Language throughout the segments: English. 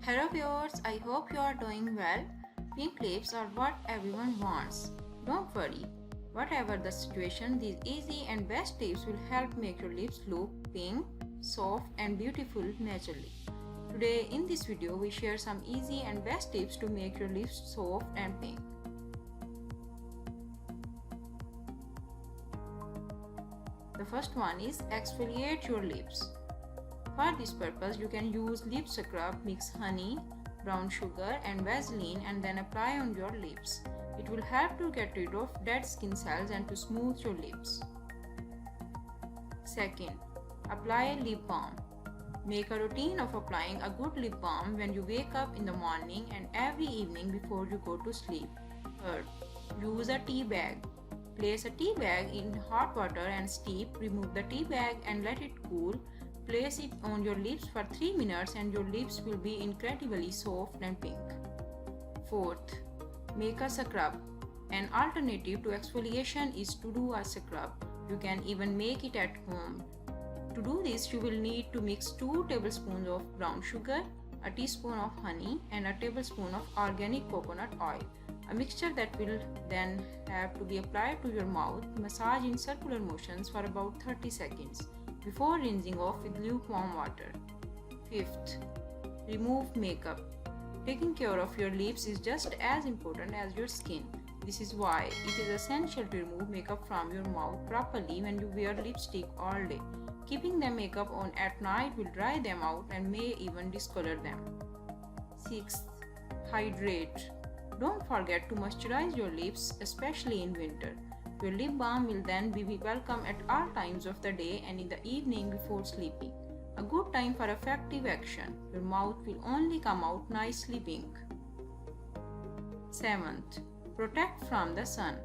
Hello viewers, I hope you are doing well. Pink lips are what everyone wants. Don't worry, whatever the situation, these easy and best tips will help make your lips look pink, soft and beautiful naturally. Today in this video we share some easy and best tips to make your lips soft and pink. The first one is exfoliate your lips. For this purpose, you can use lip scrub, mix honey, brown sugar and Vaseline and then apply on your lips. It will help to get rid of dead skin cells and to smooth your lips. Second, apply lip balm. Make a routine of applying a good lip balm when you wake up in the morning and every evening before you go to sleep. Third, use a tea bag. Place a tea bag in hot water and steep. Remove the tea bag and let it cool. Place it on your lips for 3 minutes and your lips will be incredibly soft and pink. Fourth, make a scrub. An alternative to exfoliation is to do a scrub. You can even make it at home. To do this, you will need to mix 2 tablespoons of brown sugar, a teaspoon of honey and a tablespoon of organic coconut oil. A mixture that will then have to be applied to your mouth. Massage in circular motions for about 30 seconds before rinsing off with lukewarm water. Fifth, remove makeup. Taking care of your lips is just as important as your skin. This is why it is essential to remove makeup from your mouth properly when you wear lipstick all day. Keeping the makeup on at night will dry them out and may even discolor them. Sixth, hydrate. Don't forget to moisturize your lips, especially in winter. Your lip balm will then be welcome at all times of the day and in the evening before sleeping. A good time for effective action. Your mouth will only come out nicely pink. Seventh, protect from the sun.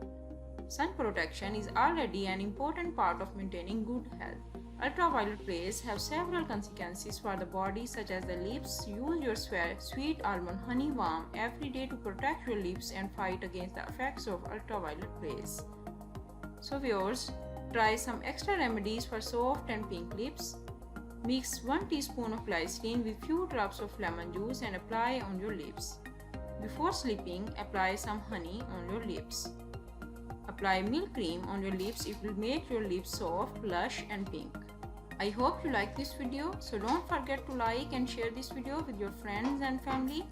Sun protection is already an important part of maintaining good health. Ultraviolet rays have several consequences for the body such as the lips. Use your sweet almond honey balm every day to protect your lips and fight against the effects of ultraviolet rays. So viewers, try some extra remedies for soft and pink lips. Mix 1 teaspoon of glycerin with few drops of lemon juice and apply on your lips. Before sleeping, apply some honey on your lips. Apply milk cream on your lips. It will make your lips soft, lush and pink. I hope you like this video, so don't forget to like and share this video with your friends and family.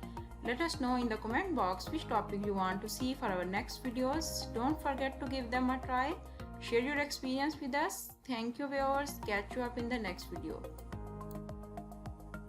Let us know in the comment box which topic you want to see for our next videos. Don't forget to give them a try. Share your experience with us. Thank you viewers. Catch you up in the next video.